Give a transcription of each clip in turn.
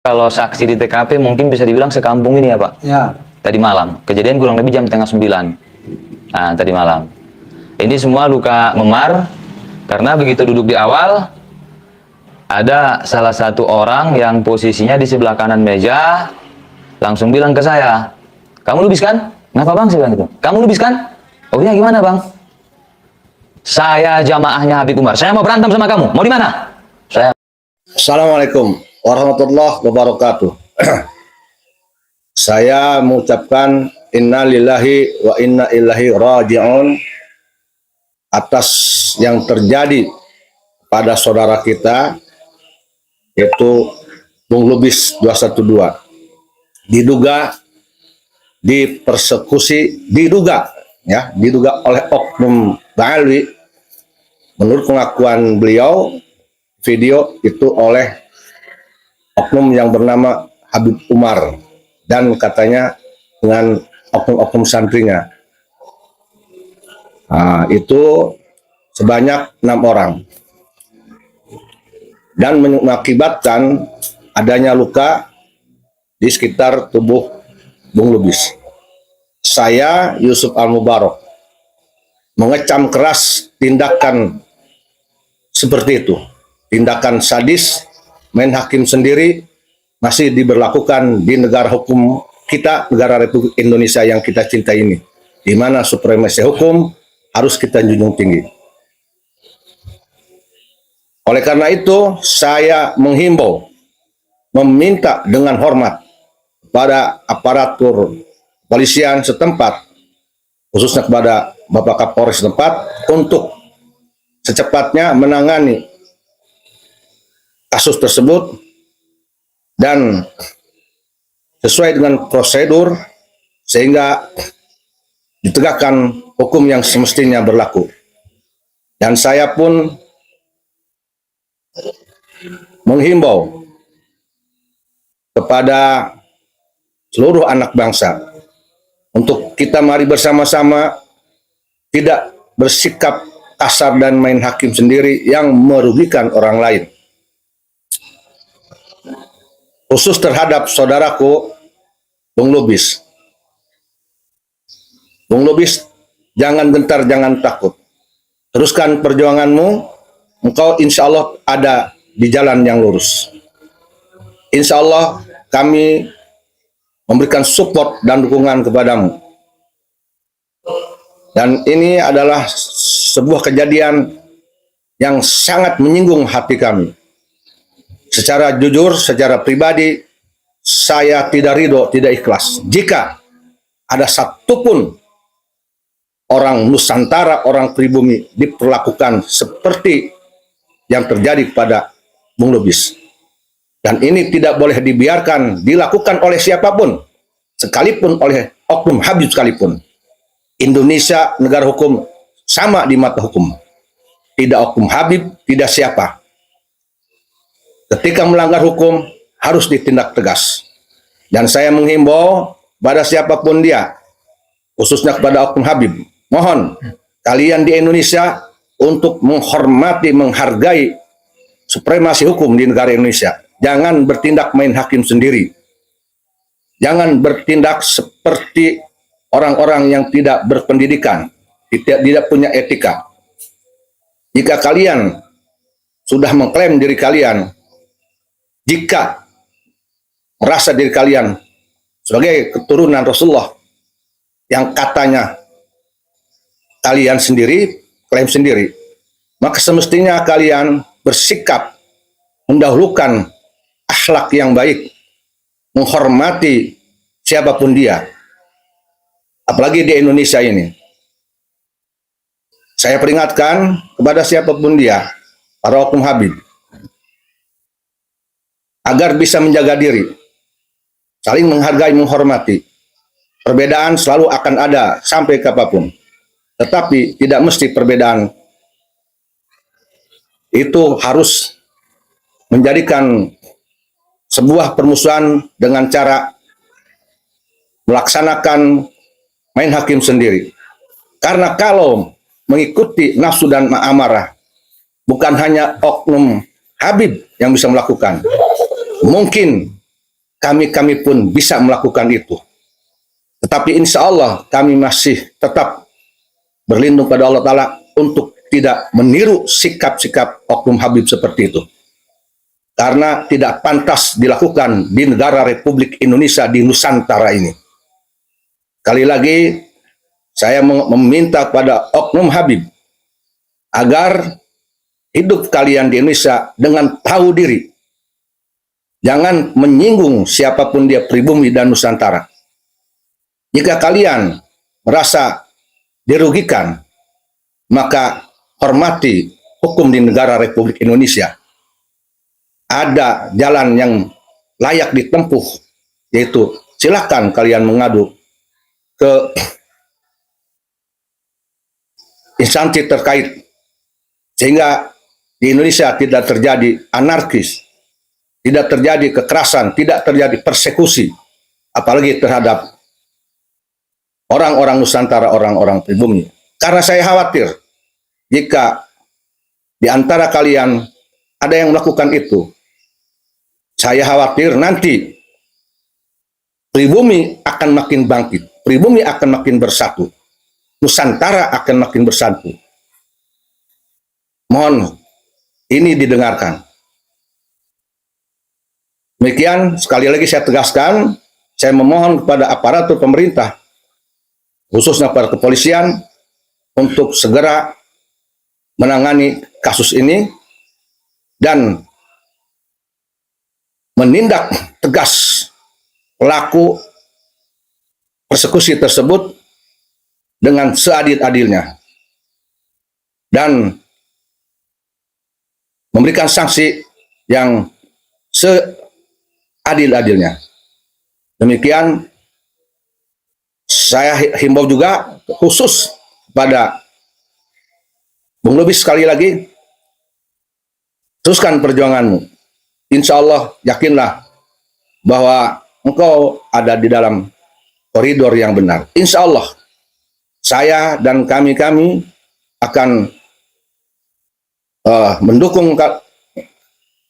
Kalau saksi di TKP mungkin bisa dibilang sekampung ini ya Pak? Ya. Tadi malam. Kejadian kurang lebih jam setengah 9. Nah, tadi malam. Ini semua luka memar, karena begitu duduk di awal, ada salah satu orang yang posisinya di sebelah kanan meja, langsung bilang ke saya, "Kamu lubis kan?" "Kenapa Bang?" Saya bilang gitu. "Kamu lubis kan?" "Oh ya, gimana Bang?" "Saya jamaahnya Habib Umar. Saya mau berantem sama kamu. Mau di mana?" Saya Assalamualaikum warahmatullahi wabarakatuh. Saya mengucapkan innalillahi wa inna ilaihi raji'un atas yang terjadi pada saudara kita, yaitu Bung Lubis 212. Diduga dipersekusi, diduga oleh oknum Ba'alwi. Menurut pengakuan beliau, video itu oleh oknum yang bernama Habib Umar dan katanya dengan oknum-oknum santrinya. Nah, itu sebanyak 6 orang dan mengakibatkan adanya luka di sekitar tubuh Bung Lubis. Saya, Yusuf Al-Mubarak, mengecam keras tindakan seperti itu. Tindakan sadis, main hakim sendiri masih diberlakukan di negara hukum kita, negara Republik Indonesia yang kita cintai ini, di mana supremasi hukum harus kita junjung tinggi. Oleh karena itu, saya menghimbau, meminta dengan hormat pada aparatur polisian setempat, khususnya kepada Bapak Kapolres setempat, untuk secepatnya menangani kasus tersebut dan sesuai dengan prosedur sehingga ditegakkan hukum yang semestinya berlaku. Dan saya pun menghimbau kepada seluruh anak bangsa untuk kita mari bersama-sama tidak bersikap kasar dan main hakim sendiri yang merugikan orang lain. Khusus terhadap saudaraku Bung Lubis. Bung Lubis, jangan gentar, jangan takut. Teruskan perjuanganmu, engkau insya Allah ada di jalan yang lurus. Insya Allah kami memberikan support dan dukungan kepadamu. Dan ini adalah sebuah kejadian yang sangat menyinggung hati kami. Secara jujur, secara pribadi, saya tidak ridho, tidak ikhlas jika ada satupun orang Nusantara, orang pribumi diperlakukan seperti yang terjadi kepada Bung Lubis. Dan ini tidak boleh dibiarkan dilakukan oleh siapapun, sekalipun oleh oknum Habib sekalipun. Indonesia negara hukum, sama di mata hukum. Tidak oknum Habib, tidak siapa. Ketika melanggar hukum, harus ditindak tegas. Dan saya menghimbau pada siapapun dia, khususnya kepada oknum Habib, mohon kalian di Indonesia untuk menghormati, menghargai supremasi hukum di negara Indonesia. Jangan bertindak main hakim sendiri. Jangan bertindak seperti orang-orang yang tidak berpendidikan, tidak punya etika. Jika kalian sudah mengklaim diri kalian, jika merasa diri kalian sebagai keturunan Rasulullah yang katanya kalian sendiri, klaim sendiri, maka semestinya kalian bersikap mendahulukan akhlak yang baik, menghormati siapapun dia, apalagi di Indonesia ini. Saya peringatkan kepada siapapun dia, para oknum Habib, agar bisa menjaga diri, saling menghargai, menghormati. Perbedaan selalu akan ada sampai kapanpun, tetapi tidak mesti perbedaan itu harus menjadikan sebuah permusuhan dengan cara melaksanakan main hakim sendiri. Karena kalau mengikuti nafsu dan amarah, bukan hanya oknum Habib yang bisa melakukan. Mungkin kami pun bisa melakukan itu. Tetapi insya Allah kami masih tetap berlindung pada Allah Ta'ala untuk tidak meniru sikap-sikap Oknum Habib seperti itu. Karena tidak pantas dilakukan di negara Republik Indonesia di Nusantara ini. Kali lagi, saya meminta pada Oknum Habib agar hidup kalian di Indonesia dengan tahu diri. Jangan menyinggung siapapun dia pribumi dan Nusantara. Jika kalian merasa dirugikan, maka hormati hukum di negara Republik Indonesia. Ada jalan yang layak ditempuh, yaitu silakan kalian mengadu ke instansi terkait, sehingga di Indonesia tidak terjadi anarkis, tidak terjadi kekerasan, tidak terjadi persekusi, apalagi terhadap orang-orang Nusantara, orang-orang pribumi. Karena saya khawatir jika di antara kalian ada yang melakukan itu, saya khawatir nanti pribumi akan makin bangkit, pribumi akan makin bersatu, Nusantara akan makin bersatu. Mohon ini didengarkan. Demikian, sekali lagi saya tegaskan, saya memohon kepada aparatur pemerintah, khususnya para kepolisian, untuk segera menangani kasus ini dan menindak tegas pelaku persekusi tersebut dengan seadil-adilnya dan memberikan sanksi yang seadil-adilnya. Demikian, saya himbau juga khusus pada Bung Lubis sekali lagi, teruskan perjuanganmu. Insya Allah, yakinlah bahwa engkau ada di dalam koridor yang benar. Insya Allah, saya dan kami akan mendukung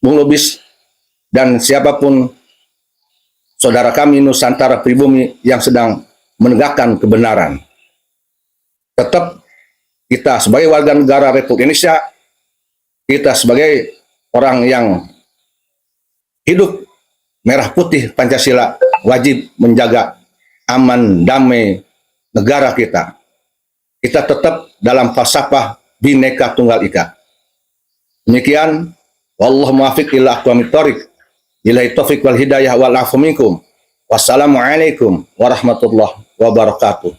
Bung Lubis dan siapapun saudara kami Nusantara pribumi yang sedang menegakkan kebenaran. Tetap kita sebagai warga negara Republik Indonesia, kita sebagai orang yang hidup merah putih Pancasila, wajib menjaga aman damai negara kita. Kita tetap dalam falsafah Bhinneka Tunggal Ika. Demikian, wallahu muwaffiq ila aqwamit thoriq. Billahi taufiq wal hidayah wal afu minkum. Wassalamualaikum warahmatullahi wabarakatuh.